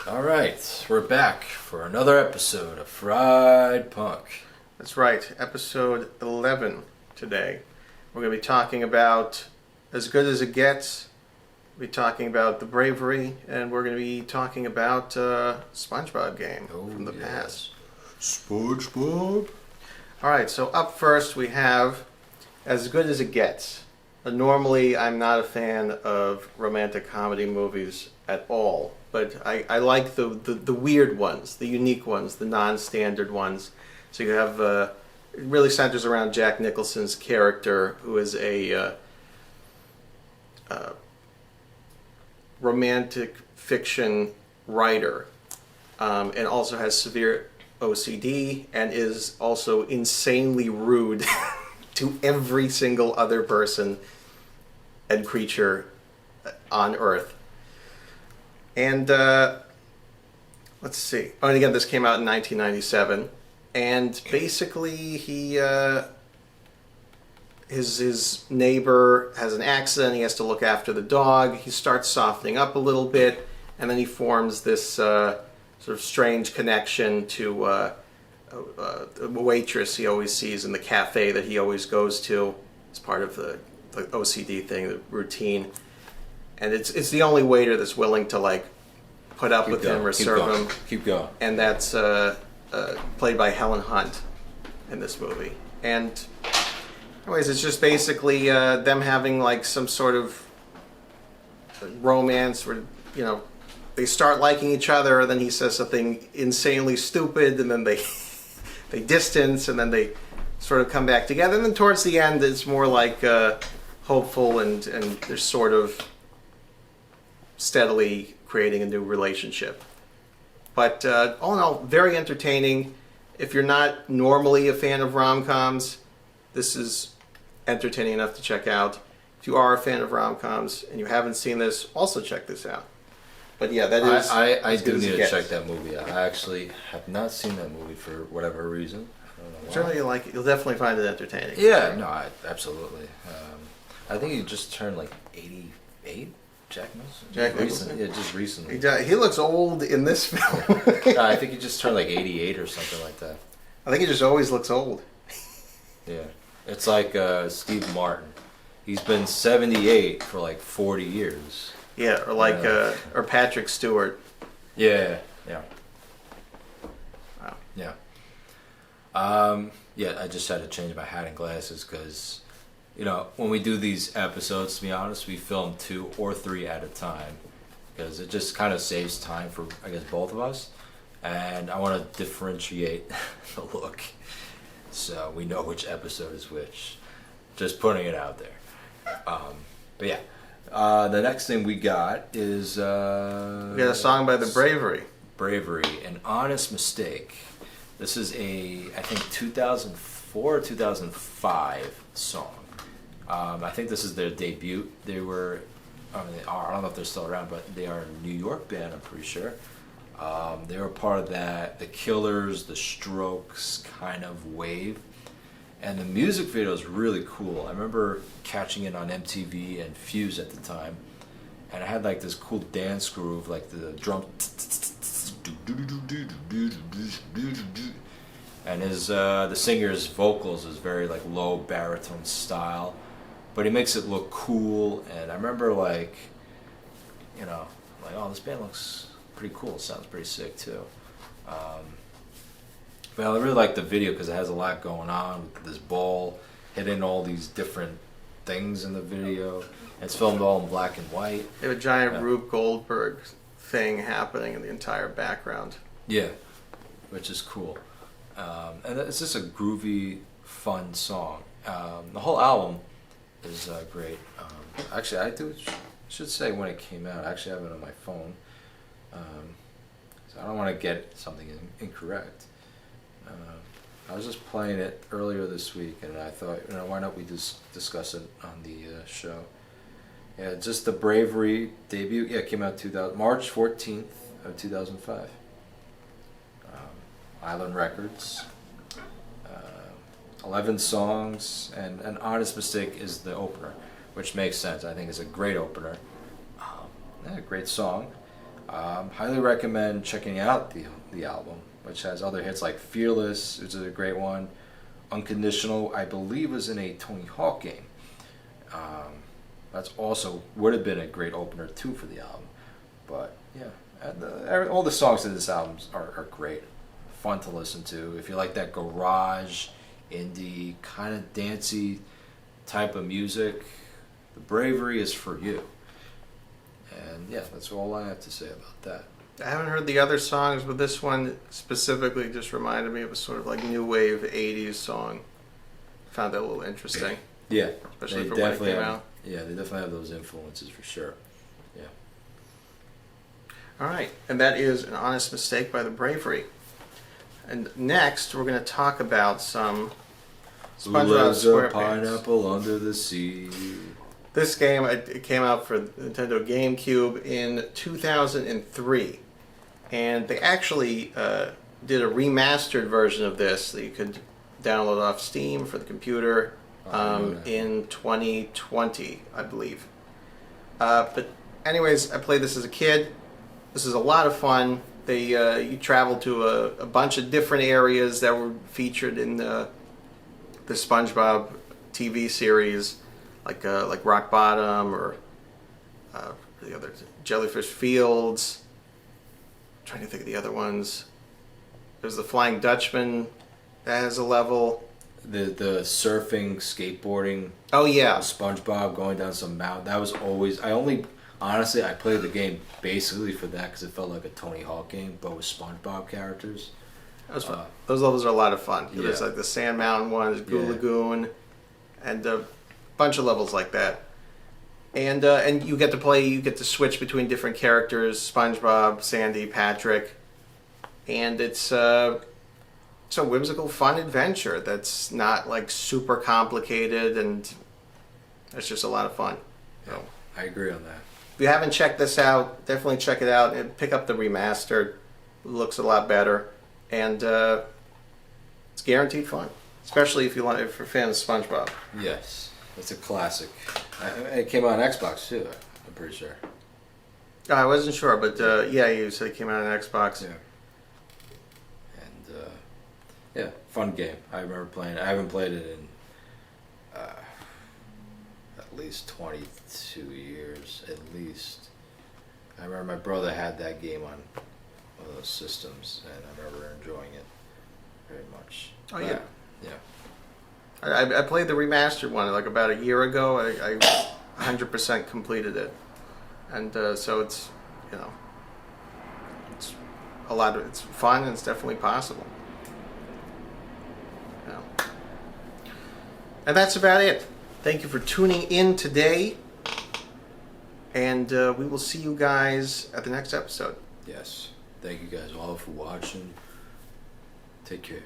All right, we're back for another episode of Fried Punk. That's right, episode 11 today. We're going to be talking about As Good As It Gets. We'll be talking about the Bravery, and we're going to be talking about SpongeBob game from the past. SpongeBob? All right, so up first we have As Good As It Gets. Normally, I'm not a fan of romantic comedy movies at all, but I like the weird ones, the unique ones, the non-standard ones. So you have, it really centers around Jack Nicholson's character, who is a romantic fiction writer, and also has severe OCD, and is also insanely rude to every single other person and creature on Earth. And let's see. Oh, and again, this came out in 1997. And basically, his neighbor has an accident. He has to look after the dog. He starts softening up a little bit, and then he forms this sort of strange connection to a waitress he always sees in the cafe that he always goes to. It's part of the OCD thing, the routine. And it's the only waiter that's willing to like put up with him or serve him. Keep going. And that's played by Helen Hunt in this movie. And anyways, it's just basically them having like some sort of romance where, you know, they start liking each other, and then he says something insanely stupid, and then they distance, and then they sort of come back together. And then towards the end, it's more like hopeful, and they're sort of steadily creating a new relationship. But all in all, very entertaining. If you're not normally a fan of rom-coms, this is entertaining enough to check out. If you are a fan of rom-coms and you haven't seen this, also check this out. But yeah, that is... I do need to check that movie out. I actually have not seen that movie for whatever reason. I don't know why. Certainly you'll like it. You'll definitely find it entertaining. Yeah, no, absolutely. I think he just turned like 88, Jack Nicholson. Jack Nicholson? Yeah, just recently. He looks old in this film. No, I think he just turned like 88 or something like that. I think he just always looks old. Yeah. It's like Steve Martin. He's been 78 for like 40 years. Yeah, or like or Patrick Stewart. Yeah. Wow. Yeah. Yeah, I just had to change my hat and glasses because, you know, when we do these episodes, to be honest, we film 2 or 3 at a time because it just kind of saves time for, I guess, both of us. And I want to differentiate the look so we know which episode is which. Just putting it out there. But yeah. The next thing we got is... we got a song by the Bravery. Bravery, An Honest Mistake. This is I think 2004 or 2005 song. I think this is their debut. They were, I don't know if they're still around, but they are a New York band, I'm pretty sure. They were part of that, the Killers, the Strokes kind of wave. And the music video is really cool. I remember catching it on MTV and Fuse at the time. And I had like this cool dance groove, like the drum. And the singer's vocals is very like low baritone style. But he makes it look cool. And I remember like, you know, like, oh, this band looks pretty cool. It sounds pretty sick too. But I really like the video because it has a lot going on with this ball hitting all these different things in the video. It's filmed all in black and white. They have a giant Rube Goldberg thing happening in the entire background. Yeah, which is cool. And it's just a groovy, fun song. The whole album is great. Actually, I should say when it came out. I actually have it on my phone. So I don't want to get something incorrect. I was just playing it earlier this week, and I thought, you know, why don't we just discuss it on the show? Yeah, just the Bravery debut. Yeah, it came out March 14th of 2005. Island Records. 11 songs, and An Honest Mistake is the opener, which makes sense. I think it's a great opener. Yeah, great song. Highly recommend checking out the album, which has other hits like Fearless, which is a great one. Unconditional, I believe, was in a Tony Hawk game. That's also would have been a great opener too for the album. But yeah, all the songs in this album are great, fun to listen to. If you like that garage, indie, kind of dancey type of music, the Bravery is for you. And yeah, that's all I have to say about that. I haven't heard the other songs, but this one specifically just reminded me of a sort of like new wave 80s song. Found that a little interesting. Yeah, especially they for when it definitely came have, out. Yeah, they definitely have those influences for sure. Yeah. All right, and that is An Honest Mistake by the Bravery. And next, we're going to talk about some Who SpongeBob lives a SquarePants. pineapple under the sea? This game, it came out for Nintendo GameCube in 2003. And they actually did a remastered version of this that you could download off Steam for the computer in 2020, I believe. But anyways, I played this as a kid. This is a lot of fun. You travel to a bunch of different areas that were featured in the SpongeBob TV series, like Rock Bottom or the other Jellyfish Fields. I'm trying to think of the other ones. There's the Flying Dutchman that has a level. The surfing, skateboarding. Oh yeah, SpongeBob going down some mountain. That was always. Honestly, I played the game basically for that because it felt like a Tony Hawk game, but with SpongeBob characters. that was fun. Those levels are a lot of fun. Yeah. There's like the Sand Mountain ones, Goo Yeah. Lagoon, and a bunch of levels like that. And you get to play. You get to switch between different characters: SpongeBob, Sandy, Patrick, and it's a whimsical, fun adventure that's not like super complicated, and it's just a lot of fun. Yeah, I agree on that. If you haven't checked this out, definitely check it out and pick up the remastered. It looks a lot better, and it's guaranteed fun, especially if you're a fan of SpongeBob. Yes, it's a classic. It came out on Xbox too. I'm pretty sure. I wasn't sure, but yeah, you said it came out on Xbox. Yeah. And yeah, fun game. I remember playing it. I haven't played it in at least 22 years, at least. I remember my brother had that game on one of those systems, and I remember enjoying it very much. Oh yeah. Yeah. I played the remastered one like about a year ago. I 100% completed it, and so it's it's a lot. It's fun and it's definitely possible. Yeah. And that's about it. Thank you for tuning in today, and we will see you guys at the next episode. Yes. Thank you guys all for watching. Take care.